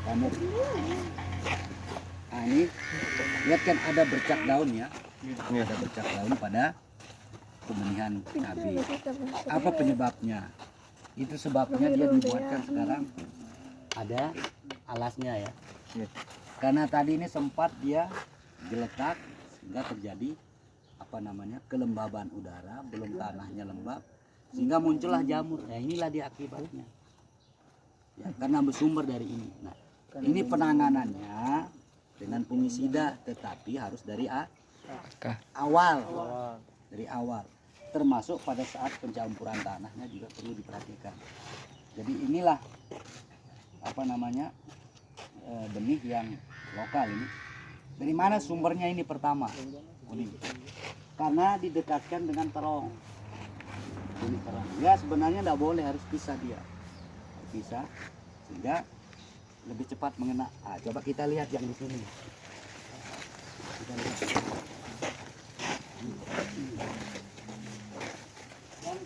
Kamu, nah ini lihat kan ada bercak daun ya, ada bercak daun pada pembenihan cabai. Apa penyebabnya? Itu sebabnya dia dibuatkan sekarang ada alasnya ya. Karena tadi ini sempat dia geletak sehingga terjadi apa namanya kelembaban udara, belum tanahnya lembab sehingga muncullah jamur. Nah inilah dia akibatnya. Ya, karena bersumber dari ini. Nah ini penanganannya dengan fungisida, tetapi harus dari awal, dari awal. Termasuk pada saat pencampuran tanahnya juga perlu diperhatikan. Jadi inilah apa namanya benih yang lokal ini. Dari mana sumbernya ini pertama? Kuning. Karena didekatkan dengan terong. Ini terong. Ya sebenarnya tidak boleh, harus pisah dia. Pisah sehingga lebih cepat mengena. Ah, coba kita lihat yang di sini. Kita lihat. Dan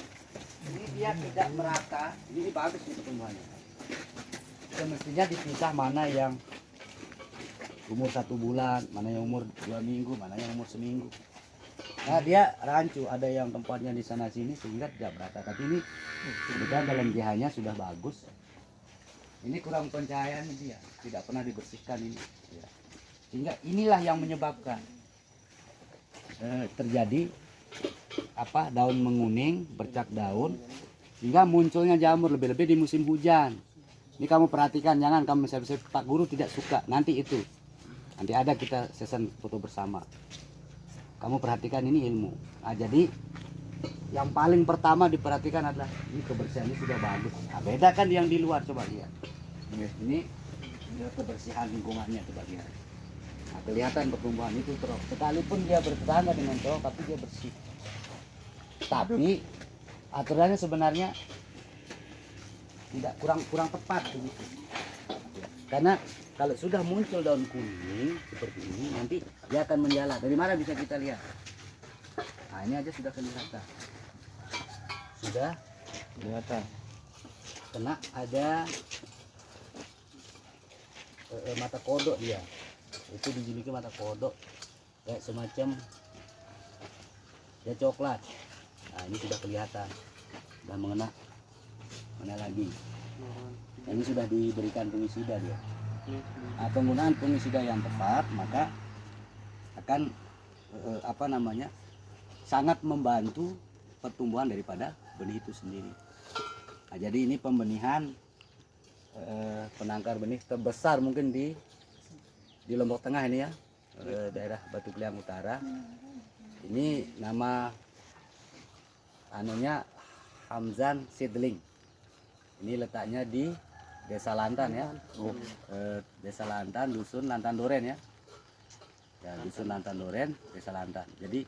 ini dia tidak merata. Ini bagus nih pertumbuhannya. Semestinya dipisah mana yang umur 1 bulan, mana yang umur 2 minggu, mana yang umur seminggu. Nah dia rancu, ada yang tempatnya di sana sini sehingga tidak merata. Tapi ini kebetulan dalam GH-nya sudah bagus. Ini kurang pencahayaan dia, tidak pernah dibersihkan ini. Ya. Sehingga inilah yang menyebabkan terjadi apa daun menguning, bercak daun, sehingga munculnya jamur lebih-lebih di musim hujan. Ini kamu perhatikan, jangan kamu Pak Guru tidak suka. Nanti itu, nanti ada kita session foto bersama. Kamu perhatikan ini ilmu. Nah, jadi yang paling pertama diperhatikan adalah ini kebersihan ini sudah bagus. Nah, beda kan yang di luar, coba lihat. Ini kebersihan lingkungannya, coba lihat. Nah, kelihatan pertumbuhan itu terus. Sekalipun dia bertetangga dengan terong, tapi dia bersih. Tapi aturannya sebenarnya tidak kurang tepat begitu. Karena kalau sudah muncul daun kuning seperti ini, nanti dia akan menjala. Dari mana bisa kita lihat? Nah ini aja sudah kelihatan. Sudah kelihatan. Kena ada mata kodok dia. Itu dijuluki mata kodok. Kayak semacam dia coklat. Nah ini sudah kelihatan. Sudah mengena. Mana lagi? Nah, ini sudah diberikan fungisida dia. Nah, penggunaan fungisida yang tepat maka akan apa namanya sangat membantu pertumbuhan daripada benih itu sendiri. Nah, jadi ini pembenihan penangkar benih terbesar mungkin di Lombok Tengah ini ya, daerah Batu Keliang Utara. Ini nama anunya Hamzan Seedling. Ini letaknya di Desa Lantan ya, Desa Lantan, Dusun Lantan Duren ya. Ya, Dusun Lantan Duren, Desa Lantan. Jadi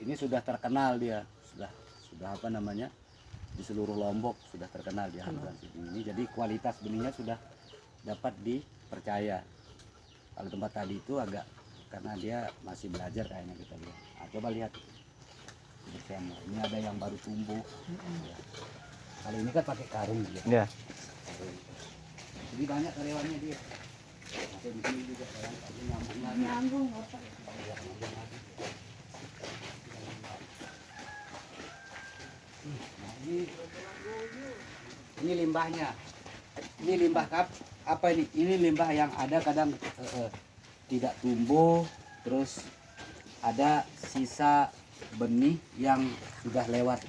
ini sudah terkenal dia, sudah apa namanya di seluruh Lombok sudah terkenal dia Hamzan ini. Jadi kualitas benihnya sudah dapat dipercaya. Kalau tempat tadi itu agak karena dia masih belajar kayaknya kita lihat. Nah, coba lihat ini ada yang baru tumbuh. Ya. Kali ini kan pakai karung dia. Ya. Jadi banyak karyawannya dia. Masih di sini juga nyambung lagi. Nyambung apa? Nah, ini limbahnya. Ini limbah apa ini? Ini limbah yang ada kadang tidak tumbuh, terus ada sisa benih yang sudah lewat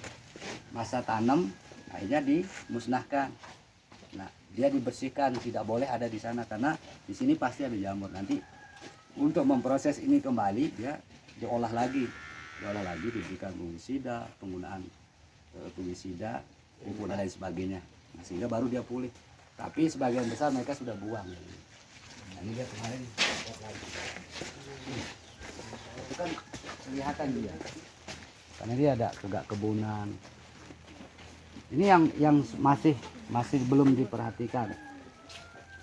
masa tanam, akhirnya dimusnahkan. Nah, dia dibersihkan, tidak boleh ada di sana karena di sini pasti ada jamur. Nanti untuk memproses ini kembali dia diolah lagi, diberikan fungisida, penggunaan fungisida, pupuk dan lain sebagainya. Nah, sehingga baru dia pulih. Tapi sebagian besar mereka sudah buang. Nah, ini dia kemarin itu kan kelihatan dia, karena dia ada juga kebunan. Ini yang masih belum diperhatikan.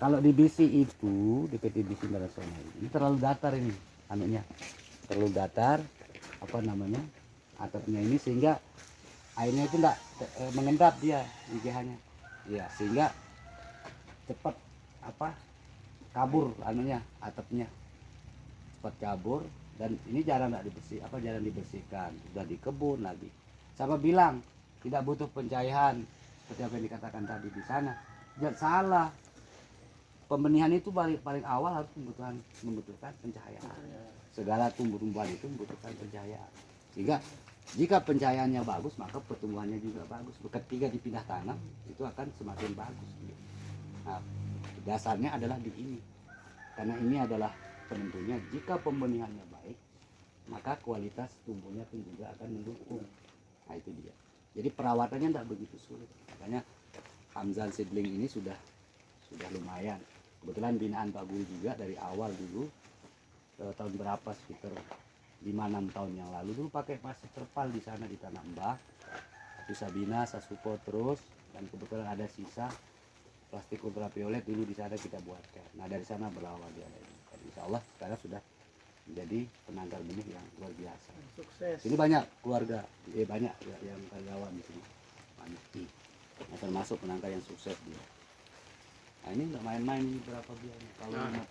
Kalau di BC itu, di PT BC Internasional ini terlalu datar ini anunya, terlalu datar apa namanya atapnya ini sehingga airnya itu enggak mengendap dia di GH-nya. Ya, sehingga cepat kabur anunya, atapnya cepat kabur. Dan ini jarang dibersihkan, sudah di kebun lagi. Sama bilang tidak butuh pencahayaan seperti apa yang dikatakan tadi di sana. Jangan salah, pembenihan itu paling awal harus membutuhkan pencahayaan. Segala tumbuh-tumbuhan itu membutuhkan pencahayaan. Sehingga jika pencahayaannya bagus, maka pertumbuhannya juga bagus. Ketika dipindah tanam, itu akan semakin bagus. Nah, dasarnya adalah di ini. Karena ini adalah penentunya. Jika pembenihannya baik, maka kualitas tumbuhnya pun juga akan mendukung. Nah, itu dia. Jadi perawatannya tidak begitu sulit. Makanya Hamzan Seedling ini sudah lumayan. Kebetulan binaan Pak Guru juga dari awal dulu, tahun berapa, sekitar 5-6 tahun yang lalu dulu pakai pasir terpal di sana di Tanah Mbah, Sabina, Sasuko terus, dan kebetulan ada sisa plastik ultraviolet dulu di sana kita buatkan. Nah, dari sana berawal dia. Dan insya Allah sekarang sudah menjadi penangkar benih yang luar biasa. Sukses. Ini banyak keluarga, banyak yang karyawan di sini. Nah, termasuk penangkar yang sukses dia. Nah, ini nggak main-main, ini berapa biayanya?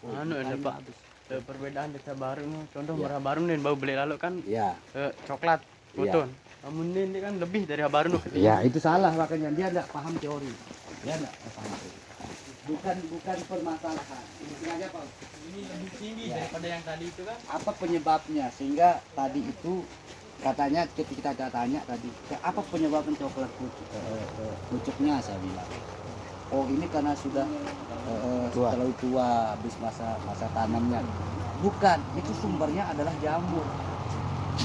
Kalau Ada Pak. Perbedaan data baru nih, contoh Ya. merah baru nih, bau beli lalu kan Ya, coklat, putun. Namun ini kan lebih dari baru nih. ya itu salah, makanya dia nggak paham teori. Dia nggak paham teori. Bukan permasalahan. Ini sengaja Pak. Ini lebih tinggi Ya. daripada yang tadi itu kan. Apa penyebabnya sehingga tadi itu katanya ketika kita tanya tadi apa penyebabnya coklat pucuknya, saya bilang oh ini karena sudah terlalu tua habis masa tanamnya. Bukan, itu sumbernya adalah jamur,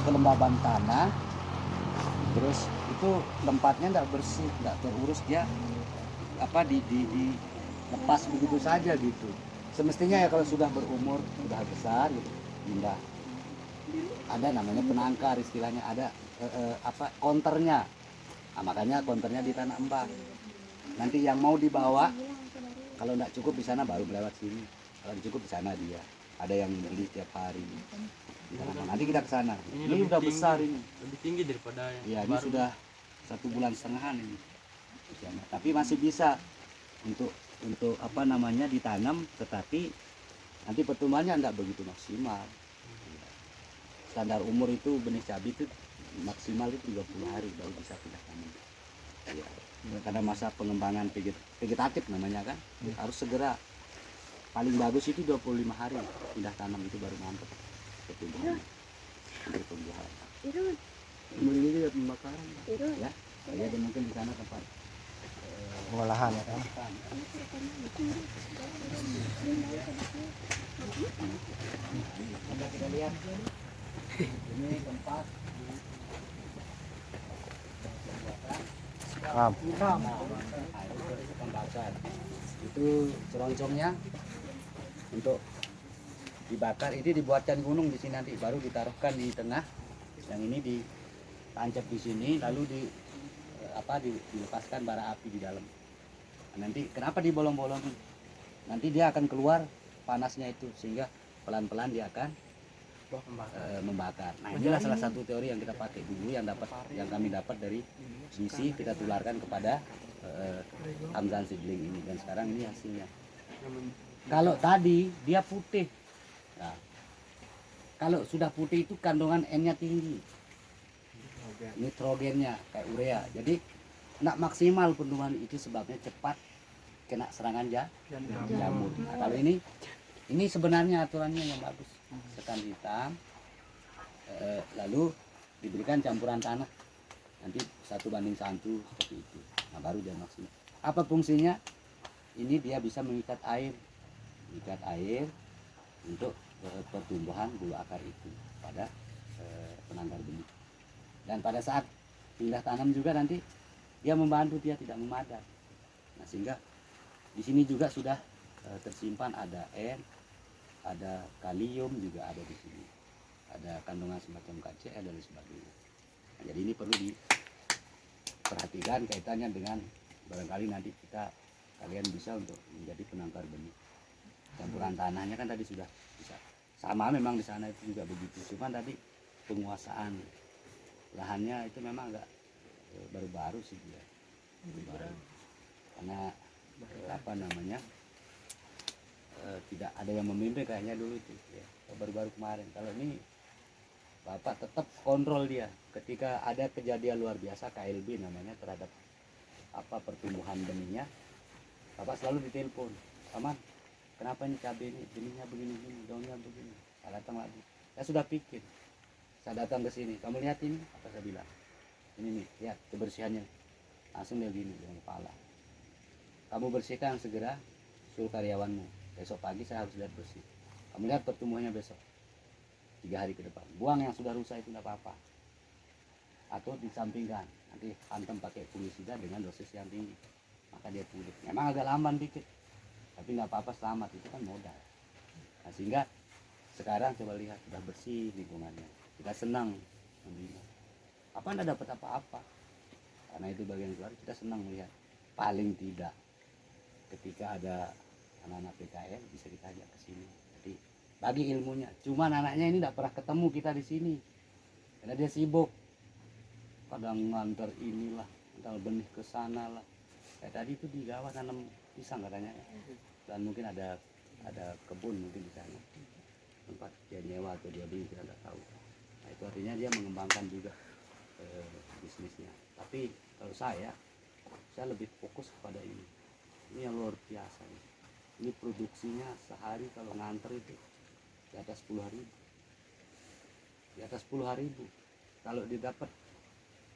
kelembaban tanah, terus itu tempatnya tidak bersih, tidak terurus, dia lepas begitu saja gitu. Semestinya ya kalau sudah berumur, sudah besar gitu, pindah. Ada namanya penangkar, istilahnya ada counternya. Nah, makanya counternya di Tanah Mbah. Nanti yang mau dibawa, kalau tidak cukup di sana baru lewat sini. Kalau cukup di sana dia. Ada yang beli tiap hari. Nanti kita ke sana. Ini udah tinggi, besar ini. lebih tinggi daripada yang Ya, ini sudah 1,5 bulan ini. Tapi masih bisa untuk ditanam, tetapi nanti pertumbuhannya tidak begitu maksimal. Standar umur itu benih cabai itu maksimal itu 30 hari baru bisa pindah tanam. Ya. Karena masa pengembangan vegetatif namanya kan, harus segera. Paling bagus itu 25 hari pindah tanam itu baru mantap pertumbuhan. Ini juga pembakaran. Ya, ada mungkin di sana tempat pengolahan ya kan. Kita lihat ini tempat pembakar. Itu seroncongnya untuk dibakar. Ini dibuatkan gunung di sini, nanti baru ditaruhkan di tengah. Yang ini ditancap di sini, lalu dilepaskan bara api di dalam. Nah, nanti kenapa dibolong-bolongin? Nanti dia akan keluar panasnya itu, sehingga pelan-pelan dia akan membakar. Nah, inilah salah satu teori yang kita pakai dulu, yang kami dapat dari misi, kita tularkan kepada Hamzan Seedling ini, dan sekarang ini hasilnya. Kalau tadi dia putih, nah, kalau sudah putih itu kandungan N-nya tinggi, nitrogennya kayak urea, jadi tidak maksimal pertumbuhan itu, sebabnya cepat kena serangan jamur. Nah, kalau ini sebenarnya aturannya yang bagus, sekan hitam, lalu diberikan campuran tanah, nanti 1:1 seperti itu. Nah, baru dia maksimal. Apa fungsinya? Ini dia bisa mengikat air untuk pertumbuhan bulu akar itu pada penangkar benih. Dan pada saat pindah tanam juga nanti dia membantu, dia tidak memadat. Nah, sehingga di sini juga sudah tersimpan ada N, ada kalium juga ada di sini, ada kandungan semacam KCl dan sebagainya. Nah, jadi ini perlu diperhatikan kaitannya dengan barangkali nanti kalian bisa untuk menjadi penangkar benih. Campuran tanahnya kan tadi sudah bisa sama, memang di sana itu juga begitu. Cuman tadi penguasaan lahannya itu memang agak baru-baru sih dia, baru. Karena tidak ada yang memimpin kayaknya dulu itu ya, baru-baru kemarin. Kalau ini Bapak tetap kontrol dia ketika ada kejadian luar biasa KLB namanya terhadap pertumbuhan benihnya. Bapak selalu ditelepon, Paman, kenapa ini cabai ini benihnya begini-gini, daunnya begini. Saya datang lagi, saya sudah pikir, saya datang ke sini, kamu lihat ini, apa saya bilang, ini nih, lihat kebersihannya, langsung dia gini dengan kepala, kamu bersihkan segera, suruh karyawanmu, besok pagi saya harus lihat bersih, kamu lihat pertumbuhannya besok, 3 hari ke depan, buang yang sudah rusak itu tidak apa-apa, atau disampingkan, nanti hantam pakai fungisida dengan dosis yang tinggi, maka dia pulih. Memang agak lamban dikit, tapi nggak apa-apa, selamat, itu kan modal. Nah, sehingga sekarang coba lihat sudah bersih lingkungannya, kita senang membina. Apa anda dapat apa-apa? Karena itu bagian keluar kita senang melihat. Paling tidak ketika ada anak-anak PKL bisa kita ajak ke sini. Jadi bagi ilmunya. Cuman anaknya ini tidak pernah ketemu kita di sini, karena dia sibuk. Kadang ngantar inilah, ngantar benih ke sana lah. Kayak tadi itu di Gawah tanam pisang katanya, dan mungkin ada kebun mungkin di sana, tempat dia nyewa atau dia beli kita nggak tahu. Nah, itu artinya dia mengembangkan juga bisnisnya. Tapi kalau saya lebih fokus kepada ini yang luar biasa. Ini produksinya sehari kalau nganter itu di atas 10.000, di atas 10.000. Kalau didapat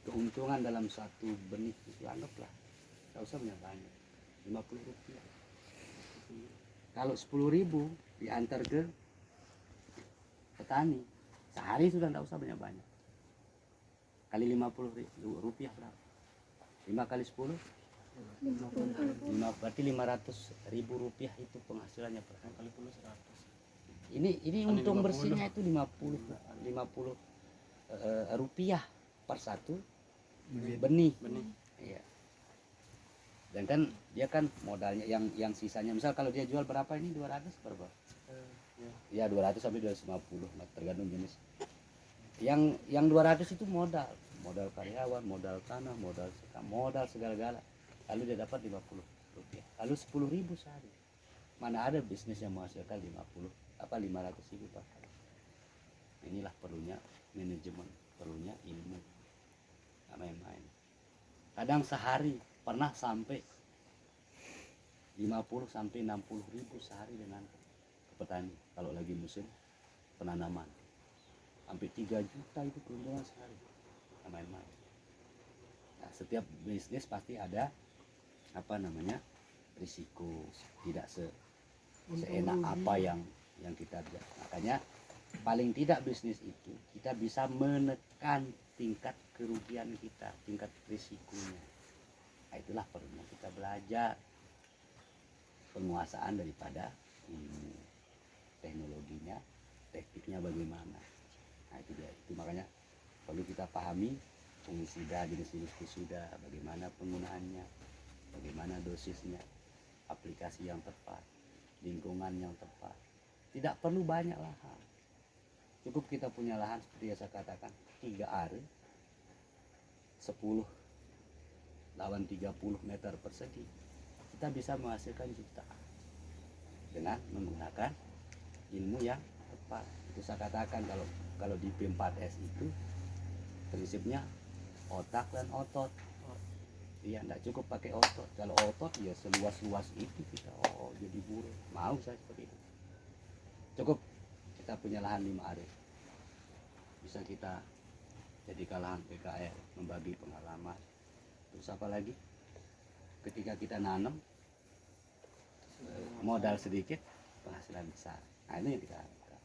keuntungan dalam satu benih itu anggaplah nggak usah banyak, 50 rupiah. Kalau 10.000 diantar ke petani sehari sudah nggak usah banyak-banyak, kali 50 rupiah berapa? 5 kali 10 berarti 500.000 rupiah itu penghasilannya per hari. Kali puluh 100. Ini untung bersihnya itu 50 rupiah per satu benih. Iya. Dan kan dia kan modalnya yang sisanya, misal kalau dia jual berapa ini 200 berapa? Ya 200 sampai 250 tergantung jenis. Yang 200 itu modal karyawan, modal tanah, modal sekam, modal segala-gala. Lalu dia dapat 50 rupiah. Lalu 10.000 sehari. Mana ada bisnis yang menghasilkan 500.000 per hari. Inilah perlunya manajemen, perlunya ilmu. Nggak main-main. Kadang sehari pernah sampai 50 sampai 60.000 sehari dengan ke petani kalau lagi musim penanaman. Sampai 3 juta itu keuntungan sehari. Nggak main-main. Nah, setiap bisnis pasti ada risiko, tidak seenak apa yang kita lihat. Makanya paling tidak bisnis itu kita bisa menekan tingkat kerugian kita, tingkat risikonya. Nah, itulah perlunya kita belajar penguasaan daripada ilmu, teknologinya, tekniknya bagaimana. Nah, itu dia. Itu makanya perlu kita pahami fungisida, jenis-jenis fungisida, bagaimana penggunaannya, bagaimana dosisnya, aplikasi yang tepat, lingkungan yang tepat. Tidak perlu banyak lahan. Cukup kita punya lahan seperti yang saya katakan 3 are, 10 lawan 30 meter persegi, kita bisa menghasilkan jutaan dengan menggunakan ilmu yang tepat. Itu saya katakan kalau di P4S itu prinsipnya otak dan otot. Iya, enggak cukup pakai otot. Kalau otot ya seluas-luas itu kita jadi buruh. Mau saya seperti itu. Cukup kita punya lahan 5 are. Bisa kita jadikan lahan PKL, membagi pengalaman. Terus apa lagi? Ketika kita nanam modal sedikit, penghasilan besar. Nah, ini yang kita harapkan.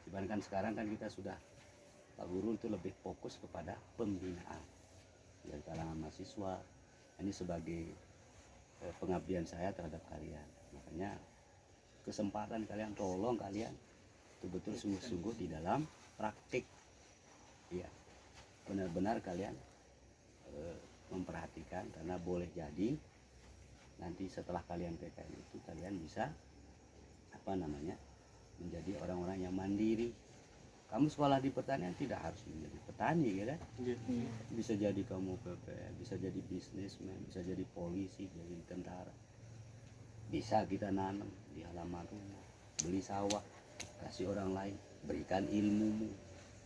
Dibandingkan sekarang kan kita sudah, Pak Guru itu lebih fokus kepada pembinaan dari kalangan mahasiswa. Ini sebagai pengabdian saya terhadap kalian. Makanya kesempatan kalian, tolong kalian betul-betul sungguh-sungguh di dalam praktik. Ya, benar-benar kalian memperhatikan, karena boleh jadi nanti setelah kalian PKL itu kalian bisa menjadi orang-orang yang mandiri. Kamu sekolah di pertanian tidak harus menjadi petani, ya kan? Bisa jadi kamu PPL, bisa jadi bisnismen, bisa jadi polisi, jadi tentara. Bisa kita nanam di halaman rumah, beli sawah, kasih orang lain, berikan ilmumu,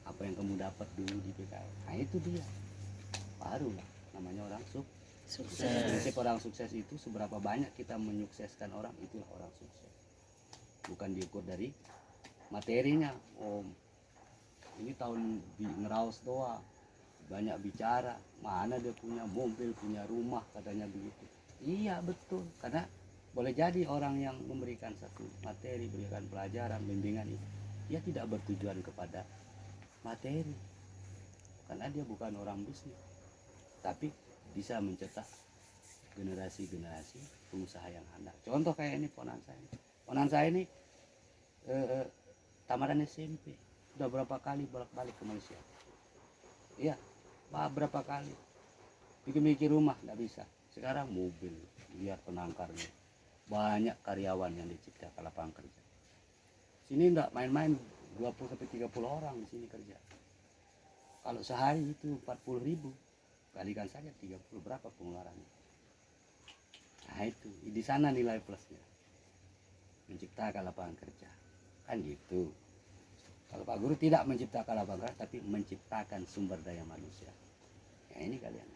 apa yang kamu dapat dulu di PKL. Nah itu dia, baru namanya orang sukses. Prinsip orang sukses itu seberapa banyak kita menyukseskan orang, itulah orang sukses. Bukan diukur dari materinya. Oh, ini tahun di ngeraus doang, banyak bicara, mana dia punya mobil, punya rumah, katanya begitu. Iya betul, karena boleh jadi orang yang memberikan satu materi, berikan pelajaran, bimbingan itu, dia tidak bertujuan kepada materi, karena dia bukan orang bisnis, tapi bisa mencetak generasi-generasi pengusaha yang handal. Contoh kayak ini ponan saya ini tamaran SMP, udah berapa kali bolak-balik ke Malaysia. Iya, berapa kali bikin rumah nggak bisa, sekarang mobil, lihat penangkarnya, banyak karyawan yang diciptakan lapangan kerja. Sini enggak main-main, 20-30 orang di sini kerja. Kalau sehari itu 40.000, kalikan saja 30, berapa pengeluarannya? Nah itu, di sana nilai plusnya, menciptakan lapangan kerja, kan gitu. Kalau Pak Guru tidak menciptakan lapangan kerja, tapi menciptakan sumber daya manusia. Ya ini kalian.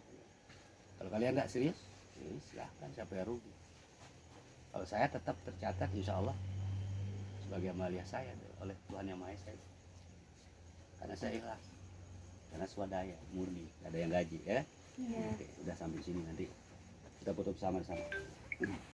Kalau kalian nggak serius, ya silahkan, siapa yang rugi. Kalau saya tetap tercatat, insya Allah sebagai amalia saya oleh Tuhan Yang Maha Esa, karena saya ikhlas, karena swadaya, murni, gak ada yang gaji ya. Oke, udah sampai sini, nanti kita foto bersama-sama.